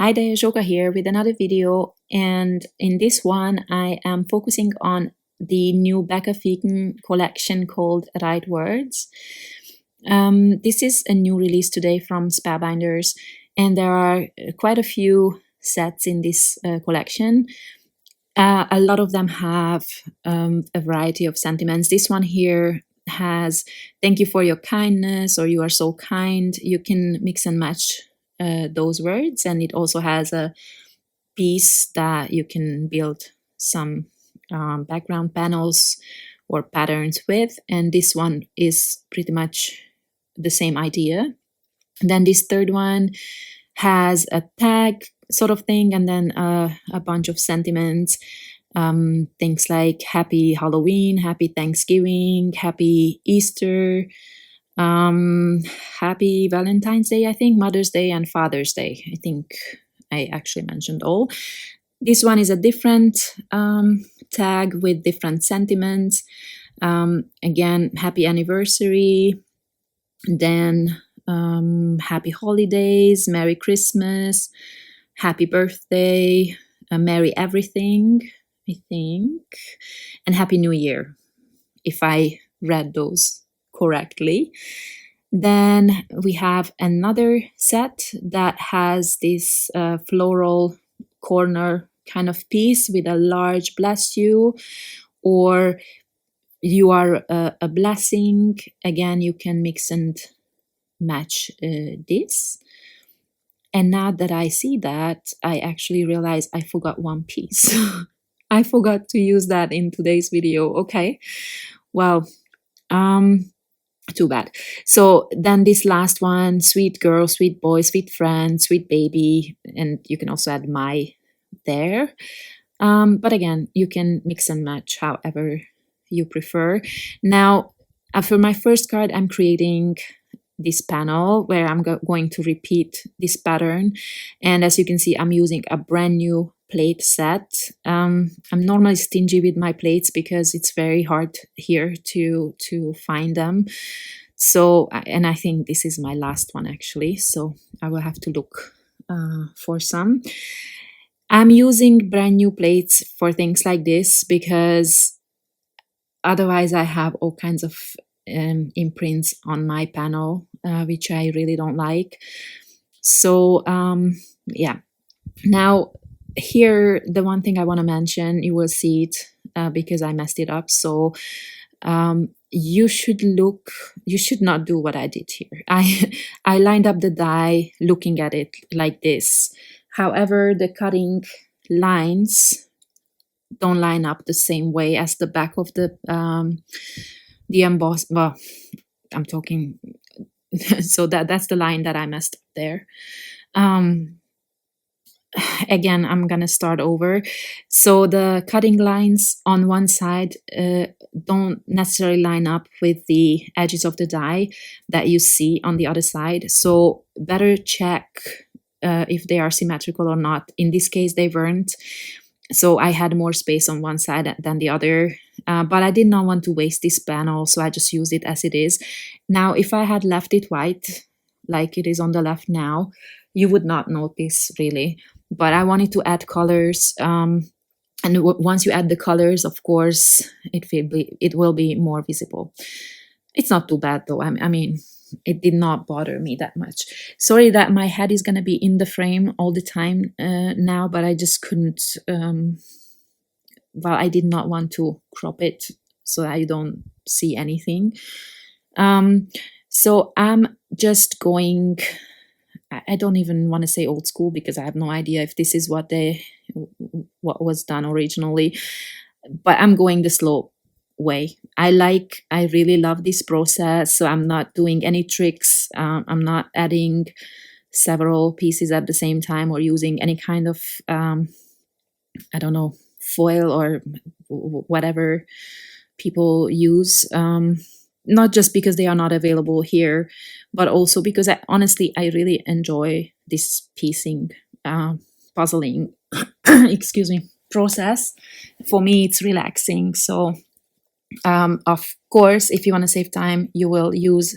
Hi there, Joka here with another video, and in this one I am focusing on the new Becca Feeken collection called Right Words. This is a new release today from Spellbinders, and there are quite a few sets in this collection. A lot of them have a variety of sentiments. This one here has "Thank you for your kindness" or "You are so kind." You can mix and match those words, and it also has a piece that you can build some background panels or patterns with, and this one is pretty much the same idea. And then this third one has a tag sort of thing, and then a bunch of sentiments, things like Happy Halloween, Happy Thanksgiving, Happy Easter, Happy Valentine's Day, I think, Mother's Day, and Father's Day. I think I actually mentioned all. This one is a different tag with different sentiments. Again, Happy Anniversary, then Happy Holidays, Merry Christmas, Happy Birthday, Merry Everything, I think, and Happy New Year, if I read those correctly. Then we have another set that has this floral corner kind of piece with a large "bless you" or "you are a blessing." Again, you can mix and match this. And now that I see that, I actually realize I forgot one piece. I forgot to use that in today's video. Okay, well, too bad. So then this last one, sweet girl, sweet boy, sweet friend, sweet baby, and you can also add "my" there. But again, you can mix and match however you prefer. Now, for my first card, I'm creating this panel where I'm going to repeat this pattern. And as you can see, I'm using a brand new plate set. I'm normally stingy with my plates because it's very hard here to find them. So, and I think this is my last one actually, so I will have to look for some. I'm using brand new plates for things like this because otherwise I have all kinds of imprints on my panel, which I really don't like. So yeah, now here the one thing I want to mention, you will see it because I messed it up. So you should not do what I did here. I lined up the die looking at it like this. However, the cutting lines don't line up the same way as the back of the emboss. Well, I'm talking. So that's the line that I messed up there. Again, I'm gonna start over. So the cutting lines on one side don't necessarily line up with the edges of the die that you see on the other side. So better check if they are symmetrical or not. In this case, they weren't. So I had more space on one side than the other, but I did not want to waste this panel, so I just used it as it is. Now, if I had left it white, like it is on the left now, you would not notice really. But I wanted to add colors, and once you add the colors, of course, it will be more visible. It's not too bad though. I mean, it did not bother me that much. Sorry that my head is going to be in the frame all the time now, but I just couldn't, well, I did not want to crop it so that you don't see anything. So I'm just going, I don't even want to say old school because I have no idea if this is what was done originally, but I'm going the slow way. I really love this process, so I'm not doing any tricks. I'm not adding several pieces at the same time or using any kind of I don't know, foil or whatever people use, not just because they are not available here, but also because honestly I really enjoy this piecing, puzzling excuse me, process. For me it's relaxing. So of course, if you want to save time, you will use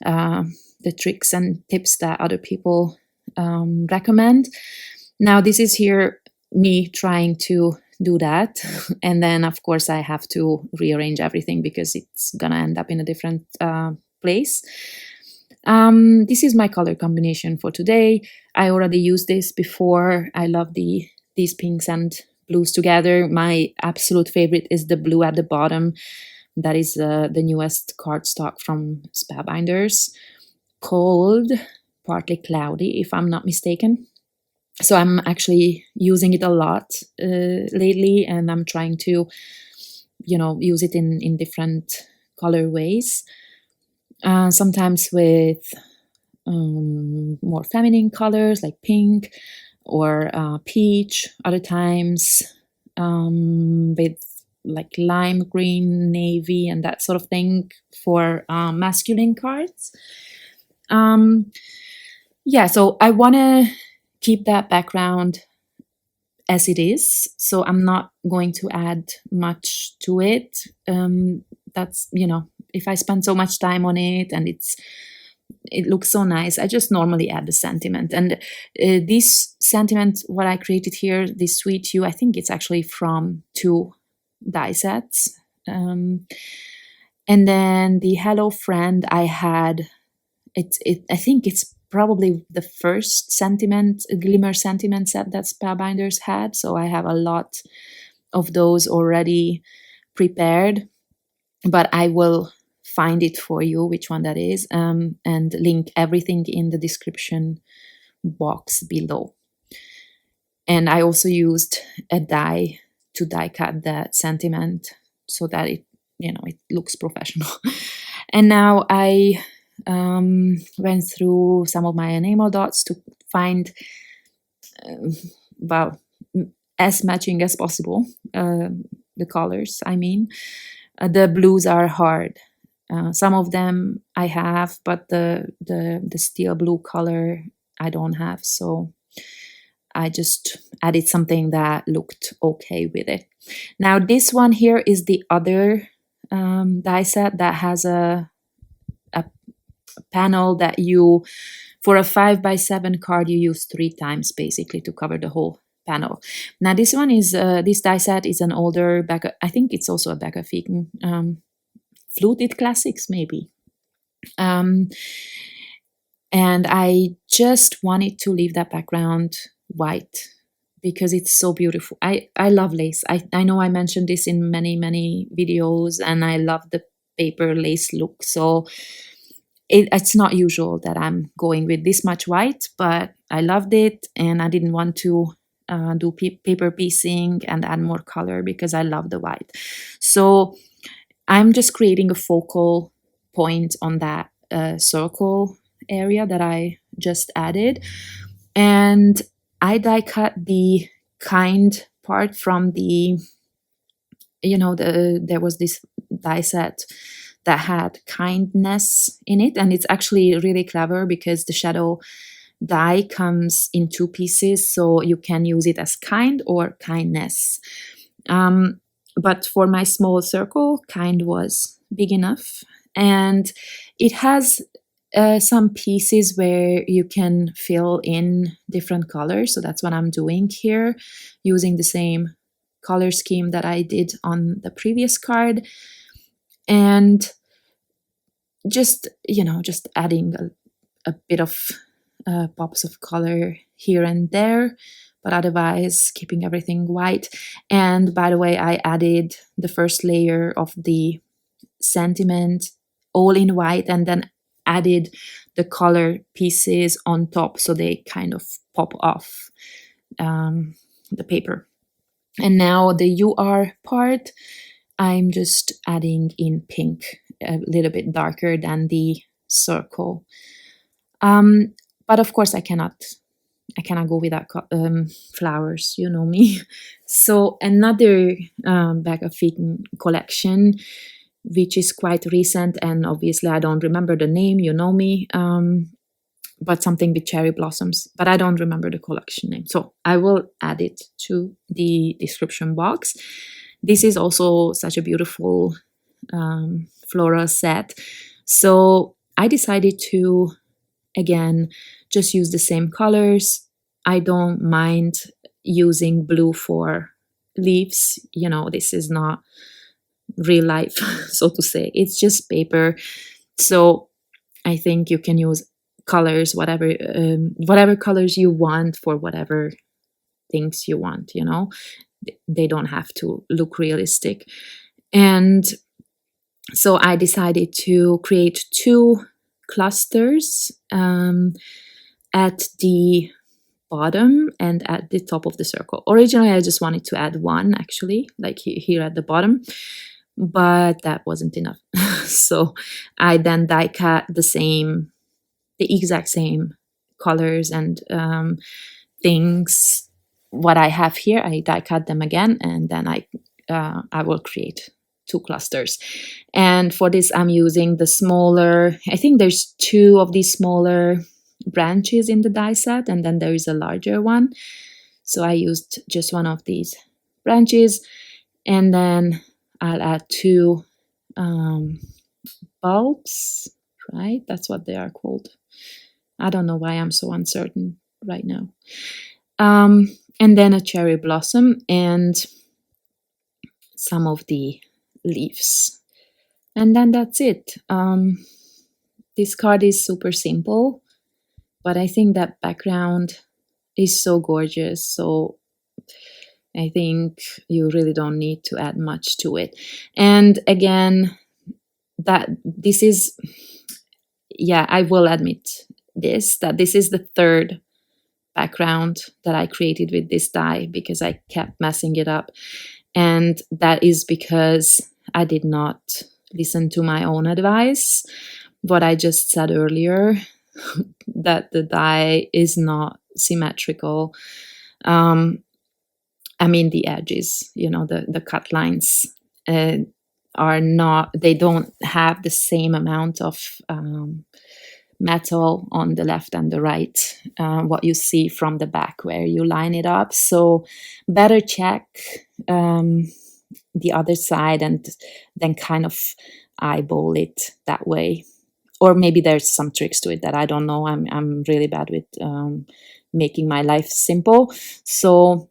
the tricks and tips that other people recommend. Now this is here me trying to do that, and then of course I have to rearrange everything because it's gonna end up in a different place. This is my color combination for today. I already used this before. I love these pinks and blues together. My absolute favorite is the blue at the bottom. That is the newest cardstock from Spellbinders, called Partly Cloudy, if I'm not mistaken. So I'm actually using it a lot lately, and I'm trying to, use it in different colorways. Sometimes with more feminine colors like pink or peach. Other times with like lime green, navy, and that sort of thing for masculine cards. Yeah, so I want to keep that background as it is, so I'm not going to add much to it. That's, if I spend so much time on it and it looks so nice, I just normally add the sentiment. And this sentiment, what I created here, this sweet hue, I think it's actually from 2 die sets. And then the Hello Friend I had, I think it's probably the first Glimmer sentiment set that Spellbinders had. So I have a lot of those already prepared, but I will find it for you, which one that is, and link everything in the description box below. And I also used a die to die cut that sentiment so that it looks professional. And now I went through some of my enamel dots to find as matching as possible the colors. I mean, the blues are hard. Some of them I have, but the steel blue color I don't have. So I just added something that looked okay with it. Now this one here is the other die set that has a panel that you, for a 5x7 card, you use 3 times basically to cover the whole panel. Now this one is, this die set is an older Becca, I think it's also a Becca Feeken, Fluted Classics maybe. And I just wanted to leave that background white because it's so beautiful. I love lace. I know I mentioned this in many videos, and I love the paper lace look. So it's not usual that I'm going with this much white, but I loved it, and I didn't want to do paper piecing and add more color because I love the white. So I'm just creating a focal point on that circle area that I just added, and I die cut the kind part from the, there was this die set that had kindness in it, and it's actually really clever because the shadow die comes in 2 pieces, so you can use it as kind or kindness. But for my small circle, kind was big enough, and it has some pieces where you can fill in different colors. So that's what I'm doing here, using the same color scheme that I did on the previous card. And just adding a bit of pops of color here and there, but otherwise keeping everything white. And by the way, I added the first layer of the sentiment all in white, and then added the color pieces on top so they kind of pop off the paper. And now the UR part, I'm just adding in pink, a little bit darker than the circle. But of course I cannot go without flowers, you know me. So another Becca Feeken collection, which is quite recent, and obviously I don't remember the name, you know me, but something with cherry blossoms, but I don't remember the collection name. So I will add it to the description box. This is also such a beautiful floral set. So I decided to, again, just use the same colors. I don't mind using blue for leaves. You know, this is not real life, so to say. It's just paper. So I think you can use colors, whatever colors you want for whatever things you want, you know. They don't have to look realistic. And so I decided to create 2 clusters at the bottom and at the top of the circle. Originally, I just wanted to add 1, actually, like here at the bottom, but that wasn't enough. So I then die cut the exact same colors and things. What I have here, I die cut them again, and then I will create 2 clusters. And for this, I'm using the smaller, I think there's 2 of these smaller branches in the die set, and then there is a larger one. So I used just one of these branches, and then I'll add 2 bulbs, right? That's what they are called. I don't know why I'm so uncertain right now. And then a cherry blossom and some of the leaves. And then that's it. This card is super simple, but I think that background is so gorgeous. So I think you really don't need to add much to it. And again, that this is, yeah, I will admit that this is the 3rd background that I created with this die, because I kept messing it up. And that is because I did not listen to my own advice. What I just said earlier, that the die is not symmetrical. I mean, the edges, you know, the cut lines are not, they don't have the same amount of metal on the left and the right, what you see from the back where you line it up. So better check the other side and then kind of eyeball it that way. Or maybe there's some tricks to it that I don't know. I'm really bad with making my life simple. So,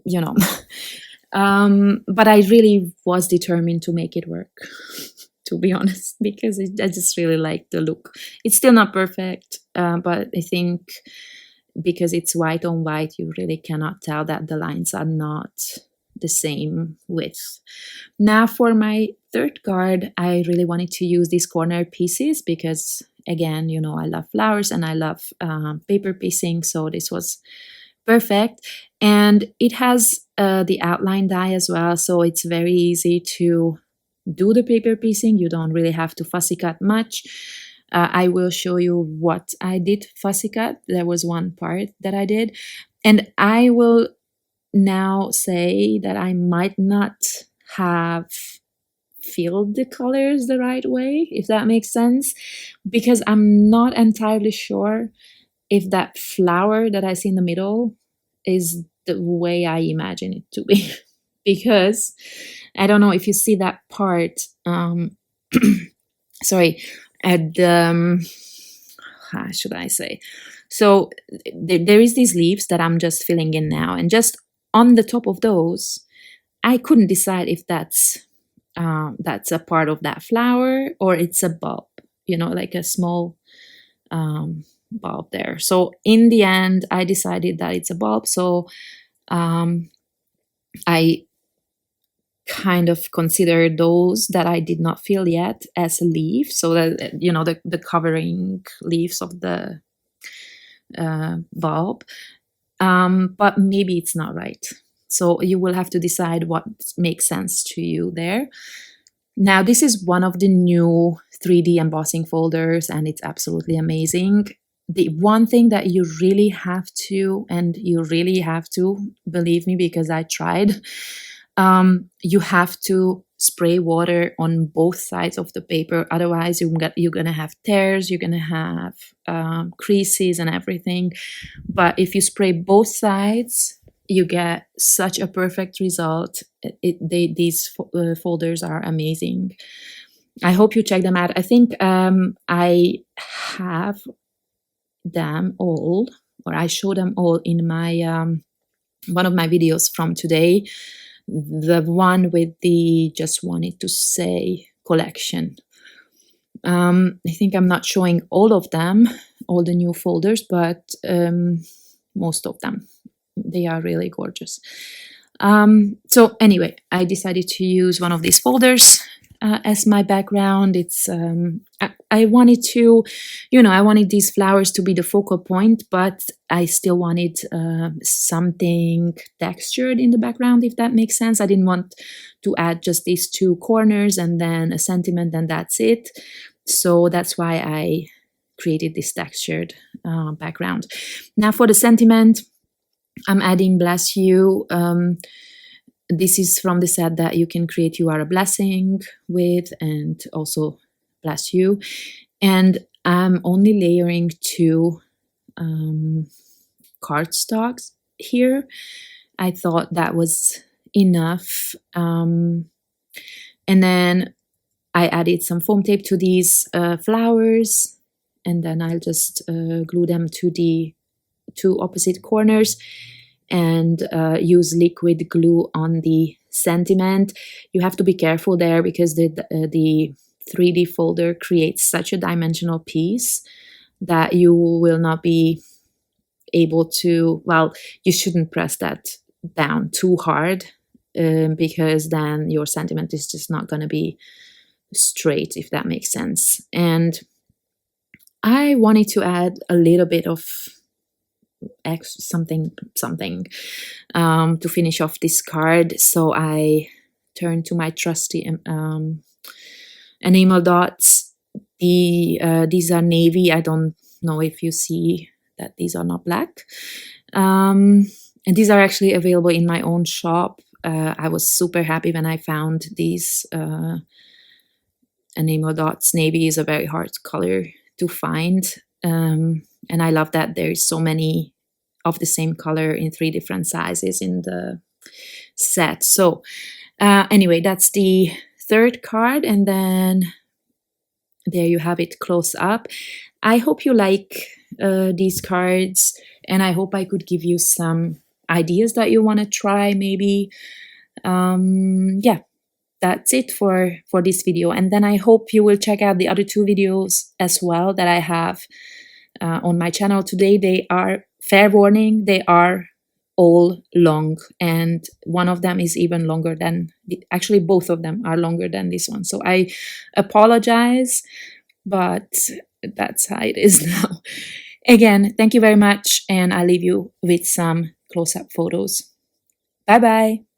you know, but I really was determined to make it work. To be honest, because I just really like the look. It's still not perfect, but I think because it's white on white, you really cannot tell that the lines are not the same width. Now for my 3rd card, I really wanted to use these corner pieces because, again, you know, I love flowers and I love paper piecing, so this was perfect. And it has the outline die as well, so it's very easy to do the paper piecing. You don't really have to fussy cut much. I will show you what I did fussy cut. There was one part that I did, and I will now say that I might not have filled the colors the right way, if that makes sense, because I'm not entirely sure if that flower that I see in the middle is the way I imagine it to be. Because I don't know if you see that part, sorry, at the, how should I say? So there is these leaves that I'm just filling in now, and just on the top of those, I couldn't decide if that's a part of that flower or it's a bulb, you know, like a small bulb there. So in the end, I decided that it's a bulb. So I kind of consider those that I did not fill yet as a leaf, so that, you know, the covering leaves of the bulb, but maybe it's not right. So you will have to decide what makes sense to you there. Now, this is one of the new 3D embossing folders, and it's absolutely amazing. The one thing that you really have to, and you really have to, believe me, because I tried, you have to spray water on both sides of the paper. Otherwise, you're gonna have tears, you're gonna have creases and everything. But if you spray both sides, you get such a perfect result. These folders are amazing. I hope you check them out. I think I have them all, or I show them all in my one of my videos from today, the one with the Just Wanted to Say collection. I think I'm not showing all of them, all the new folders, but most of them. They are really gorgeous. So anyway, I decided to use one of these folders as my background. It's I wanted to, I wanted these flowers to be the focal point, but I still wanted something textured in the background, if that makes sense. I didn't want to add just these two corners and then a sentiment and that's it. So that's why I created this textured background. Now for the sentiment, I'm adding Bless You. This is from the set that you can create You Are a Blessing with, and also Bless You. And I'm only layering 2 cardstocks here. I thought that was enough. And then I added some foam tape to these flowers, and then I'll just glue them to the 2 opposite corners and use liquid glue on the sentiment. You have to be careful there because the 3D folder creates such a dimensional piece that you will not be able to, well, you shouldn't press that down too hard because then your sentiment is just not going to be straight, if that makes sense. And I wanted to add a little bit of something to finish off this card, so I turned to my trusty enamel dots. These are navy. I don't know if you see that these are not black, and these are actually available in my own shop. I was super happy when I found these enamel dots. Navy is a very hard color to find, and I love that there's so many of the same color in 3 different sizes in the set. So anyway, that's the 3rd card, and then there you have it close up. I hope you like these cards, and I hope I could give you some ideas that you want to try maybe. Yeah, that's it for this video, and then I hope you will check out the other 2 videos as well that I have on my channel today. They are, fair warning, they are all long, and one of them is even longer than, actually both of them are longer than this one, so I apologize, but that's how it is now. Again, thank you very much, and I'll leave you with some close-up photos. Bye bye.